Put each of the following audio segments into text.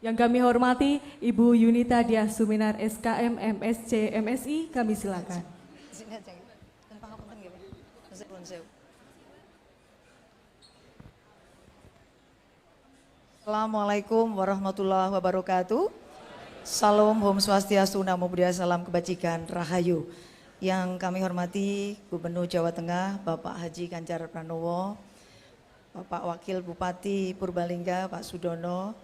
Yang kami hormati Ibu Yunita Dias Suminar SKM MSc MSI, kami silakan. Assalamualaikum warahmatullahi wabarakatuh. Salam Om Swastiastu, Namo Buddhaya, salam kebajikan, Rahayu. Yang kami hormati Gubernur Jawa Tengah Bapak Haji Ganjar Pranowo, Bapak Wakil Bupati Purbalingga Pak Sudono,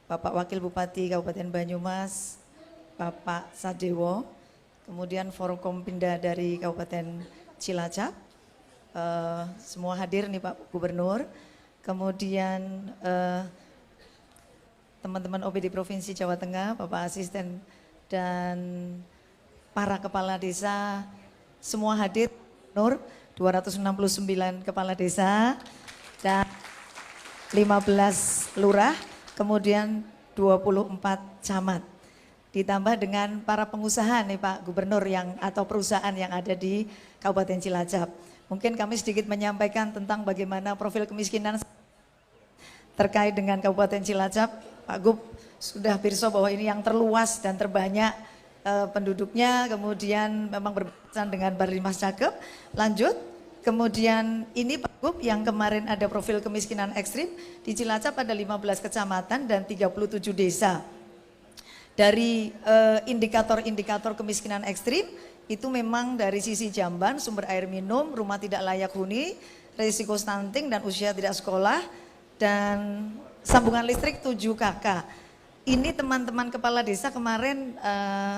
Bapak Wakil Bupati Kabupaten Banyumas Bapak Sadewo, kemudian Forkompinda dari Kabupaten Cilacap, semua hadir nih Pak Gubernur, kemudian teman-teman OPD Provinsi Jawa Tengah, Bapak Asisten dan para kepala desa semua hadir, Nur 269 kepala desa dan 15 lurah, kemudian 24 camat. Ditambah dengan para pengusaha nih Pak Gubernur yang atau perusahaan yang ada di Kabupaten Cilacap. Mungkin kami sedikit menyampaikan tentang bagaimana profil kemiskinan terkait dengan Kabupaten Cilacap. Pak Gub sudah pirsa bahwa ini yang terluas dan terbanyak penduduknya, kemudian memang berbatasan dengan Barlimas Cakep. Lanjut, kemudian ini Pak Gub yang kemarin ada profil kemiskinan ekstrim di Cilacap ada 15 kecamatan dan 37 desa. Dari indikator-indikator kemiskinan ekstrim itu memang dari sisi jamban, sumber air minum, rumah tidak layak huni, risiko stunting dan usia tidak sekolah, dan sambungan listrik 7 KK. Ini teman-teman kepala desa kemarin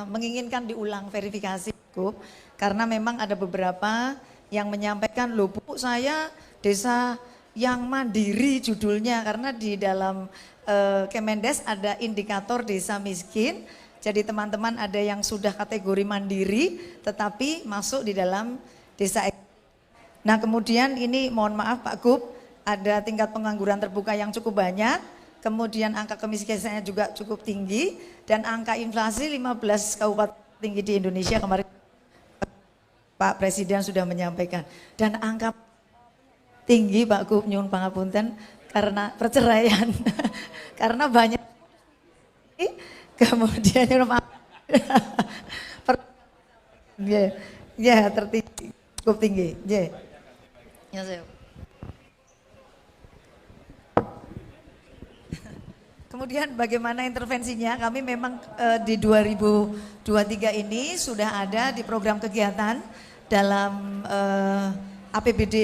menginginkan diulang verifikasi, Gub, karena memang ada beberapa yang menyampaikan, loh Bu, saya desa yang mandiri judulnya, karena di dalam Kemendes ada indikator desa miskin. Jadi teman-teman ada yang sudah kategori mandiri tetapi masuk di dalam desa. Nah kemudian ini mohon maaf Pak Gub, ada tingkat pengangguran terbuka yang cukup banyak. Kemudian angka kemiskinannya juga cukup tinggi dan angka inflasi 15 kabupaten tinggi di Indonesia kemarin Pak Presiden sudah menyampaikan. Dan angka tinggi Pak Gub nyun pangapunten karena perceraian karena banyak kemudian ya tertinggi cukup tinggi. Ya. Kemudian bagaimana intervensinya? Kami memang di 2023 ini sudah ada di program kegiatan dalam APBD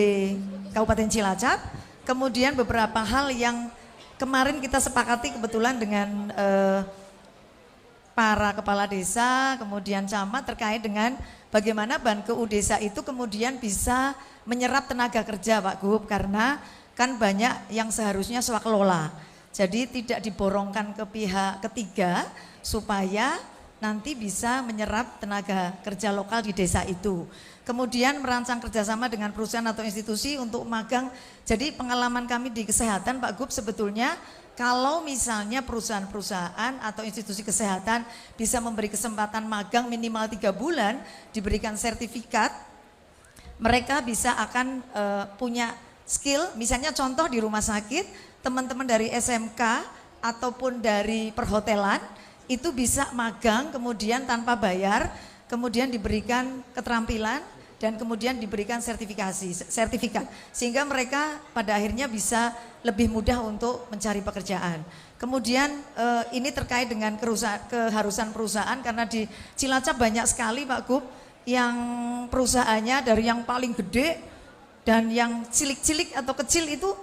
Kabupaten Cilacap. Kemudian beberapa hal yang kemarin kita sepakati kebetulan dengan para kepala desa, kemudian camat terkait dengan bagaimana Banku Desa itu kemudian bisa menyerap tenaga kerja Pak Gub, karena kan banyak yang seharusnya swakelola. Jadi tidak diborongkan ke pihak ketiga supaya nanti bisa menyerap tenaga kerja lokal di desa itu. Kemudian merancang kerjasama dengan perusahaan atau institusi untuk magang. Jadi pengalaman kami di kesehatan Pak Gub sebetulnya kalau misalnya perusahaan-perusahaan atau institusi kesehatan bisa memberi kesempatan magang minimal 3 bulan, diberikan sertifikat, mereka bisa akan punya skill, misalnya contoh di rumah sakit, teman-teman dari SMK ataupun dari perhotelan itu bisa magang kemudian tanpa bayar, kemudian diberikan keterampilan dan kemudian diberikan sertifikat sehingga mereka pada akhirnya bisa lebih mudah untuk mencari pekerjaan. Kemudian ini terkait dengan keharusan perusahaan karena di Cilacap banyak sekali Pak Gub yang perusahaannya dari yang paling gede dan yang cilik-cilik atau kecil itu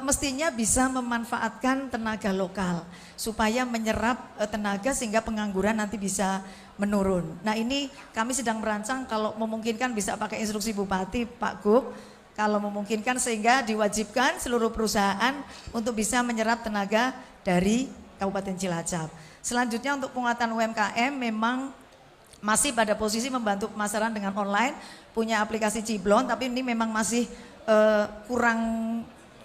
mestinya bisa memanfaatkan tenaga lokal supaya menyerap tenaga sehingga pengangguran nanti bisa menurun. Nah ini kami sedang merancang kalau memungkinkan bisa pakai instruksi Bupati Pak Gub, kalau memungkinkan sehingga diwajibkan seluruh perusahaan untuk bisa menyerap tenaga dari Kabupaten Cilacap. Selanjutnya untuk penguatan UMKM memang masih pada posisi membantu pemasaran dengan online, punya aplikasi Ciblon, tapi ini memang masih kurang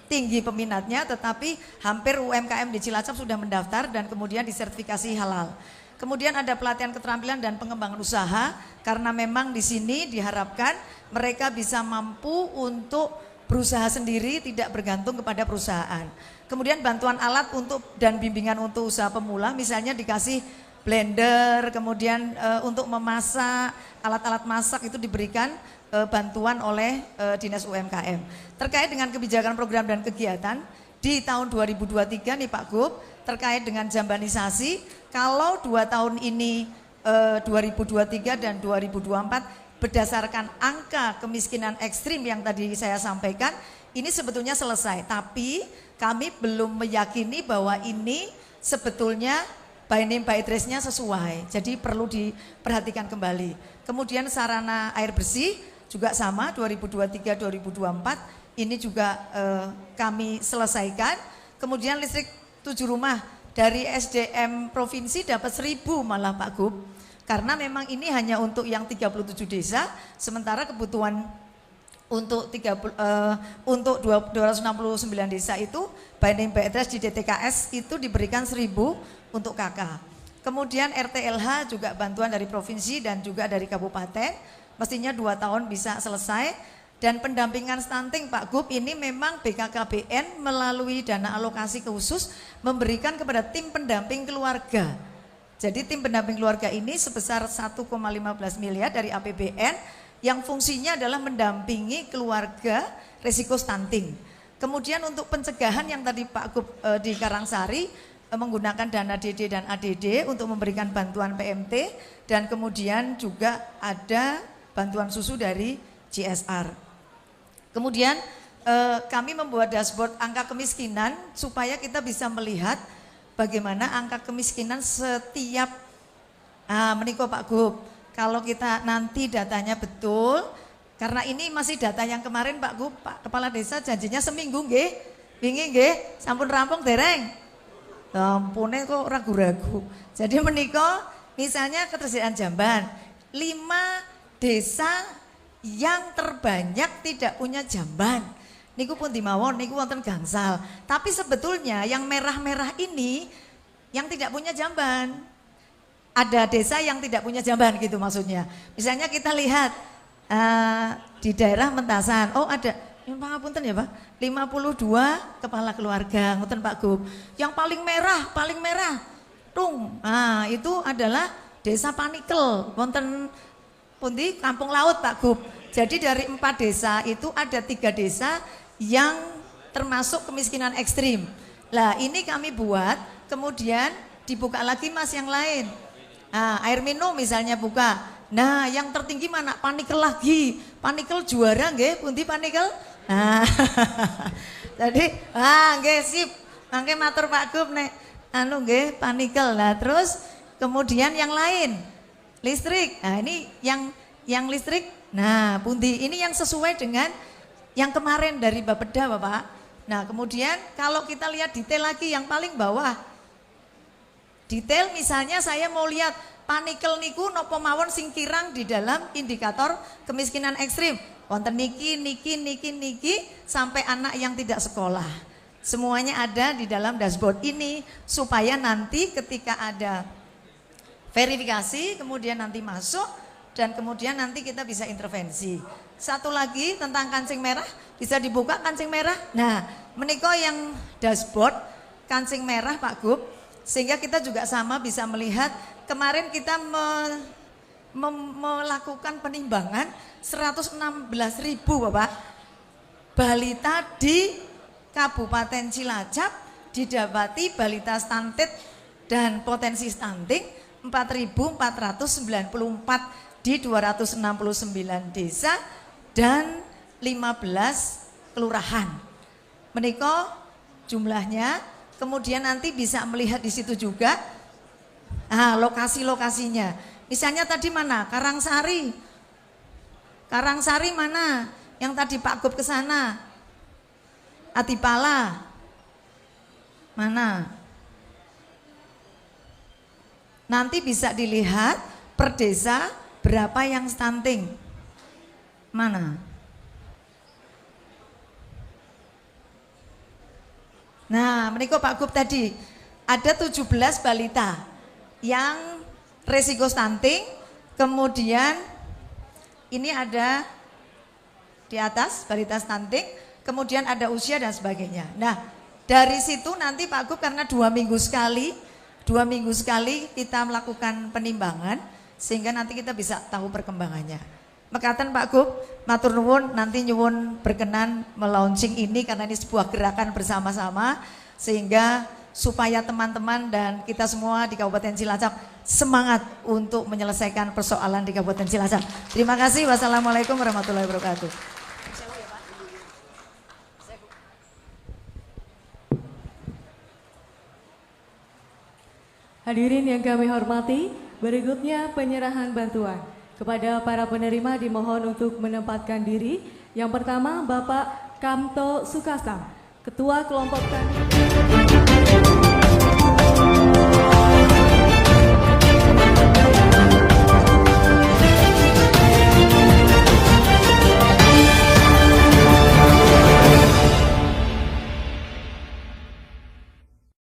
tinggi peminatnya, tetapi hampir UMKM di Cilacap sudah mendaftar dan kemudian disertifikasi halal. Kemudian ada pelatihan keterampilan dan pengembangan usaha karena memang di sini diharapkan mereka bisa mampu untuk berusaha sendiri, tidak bergantung kepada perusahaan. Kemudian bantuan alat untuk dan bimbingan untuk usaha pemula, misalnya dikasih blender, kemudian untuk memasak, alat-alat masak itu diberikan bantuan oleh Dinas UMKM. Terkait dengan kebijakan program dan kegiatan di tahun 2023 nih Pak Gub, terkait dengan jambanisasi, kalau 2 tahun ini 2023 dan 2024 berdasarkan angka kemiskinan ekstrim yang tadi saya sampaikan, ini sebetulnya selesai, tapi kami belum meyakini bahwa ini sebetulnya by name by address-nya sesuai, jadi perlu diperhatikan kembali. Kemudian sarana air bersih juga sama 2023-2024 ini juga kami selesaikan. Kemudian listrik 7 rumah dari SDM provinsi dapat 1.000 malah Pak Gub, karena memang ini hanya untuk yang 37 desa, sementara kebutuhan untuk 269 desa itu by name by address di DTKS itu diberikan 1.000 untuk KK. Kemudian RTLH juga bantuan dari provinsi dan juga dari kabupaten, mestinya 2 tahun bisa selesai. Dan pendampingan stunting Pak Gub ini memang BKKBN melalui dana alokasi khusus memberikan kepada tim pendamping keluarga. Jadi tim pendamping keluarga ini sebesar 1,15 miliar dari APBN yang fungsinya adalah mendampingi keluarga risiko stunting. Kemudian untuk pencegahan yang tadi Pak Gub di Karangsari menggunakan dana DD dan ADD untuk memberikan bantuan PMT, dan kemudian juga ada bantuan susu dari CSR. Kemudian kami membuat dashboard angka kemiskinan supaya kita bisa melihat bagaimana angka kemiskinan setiap meniko Pak Gub. Kalau kita nanti datanya betul, karena ini masih data yang kemarin Pak Gub, Pak Kepala Desa janjinya seminggu nggih, wingi nggih, sampun rampung dereng. Ampune kok ragu-ragu. Jadi meniko misalnya ketersediaan jamban, 5 desa yang terbanyak tidak punya jamban. Niku pun dimawon, niku wonten gangsal. Tapi sebetulnya yang merah-merah ini yang tidak punya jamban. Ada desa yang tidak punya jamban gitu maksudnya. Misalnya kita lihat di daerah Mentasan, oh ada, pangapunten ya Pak, 52 kepala keluarga, ngoten Pak Gub. Yang paling merah, tung. Nah itu adalah desa Panikel, wonten pundi Kampung Laut Pak Gub. Jadi dari 4 desa itu ada 3 desa yang termasuk kemiskinan ekstrim. Lah ini kami buat, kemudian dibuka lagi Mas yang lain. Nah, air minum misalnya buka. Nah, yang tertinggi mana? Panikel lagi. Panikel juara nggih, pundi Panikel? Nah. Jadi, nggih sip. Mangke matur Pak Gub nek anu nggih Panikel. Lah terus kemudian yang lain. Listrik. Nah, ini yang listrik. Nah, pundi ini yang sesuai dengan yang kemarin dari Bapeda, Bapak. Nah, kemudian kalau kita lihat detail lagi yang paling bawah. Detail misalnya saya mau lihat Panikel niku nopo mawon sing kirang di dalam indikator kemiskinan ekstrim. Wonten niki sampai anak yang tidak sekolah. Semuanya ada di dalam dashboard ini supaya nanti ketika ada verifikasi kemudian nanti masuk dan kemudian nanti kita bisa intervensi. Satu lagi tentang kancing merah, bisa dibuka kancing merah. Nah, menika yang dashboard kancing merah Pak Gub, sehingga kita juga sama bisa melihat kemarin kita melakukan penimbangan 116.000 Bapak balita di Kabupaten Cilacap didapati balita stunted dan potensi stunting 4.494 di 269 desa dan 15 kelurahan. Menika jumlahnya. Kemudian nanti bisa melihat di situ juga lokasi-lokasinya. Misalnya tadi mana? Karangsari. Karangsari mana? Yang tadi Pak Gub ke sana. Atipala. Mana? Nanti bisa dilihat per desa berapa yang stunting. Mana? Nah, menika Pak Gub tadi ada 17 balita yang resiko stunting, kemudian ini ada di atas balita stunting, kemudian ada usia dan sebagainya. Nah, dari situ nanti Pak Gub karena 2 minggu sekali kita melakukan penimbangan sehingga nanti kita bisa tahu perkembangannya. Mekaten Pak Gub, matur nuwun nanti nyuwun berkenan melaunching ini karena ini sebuah gerakan bersama-sama sehingga supaya teman-teman dan kita semua di Kabupaten Cilacap semangat untuk menyelesaikan persoalan di Kabupaten Cilacap. Terima kasih. Wassalamualaikum warahmatullahi wabarakatuh. Hadirin yang kami hormati, berikutnya penyerahan bantuan. Kepada para penerima dimohon untuk menempatkan diri. Yang pertama Bapak Kamto Sukasam, Ketua Kelompok Tani.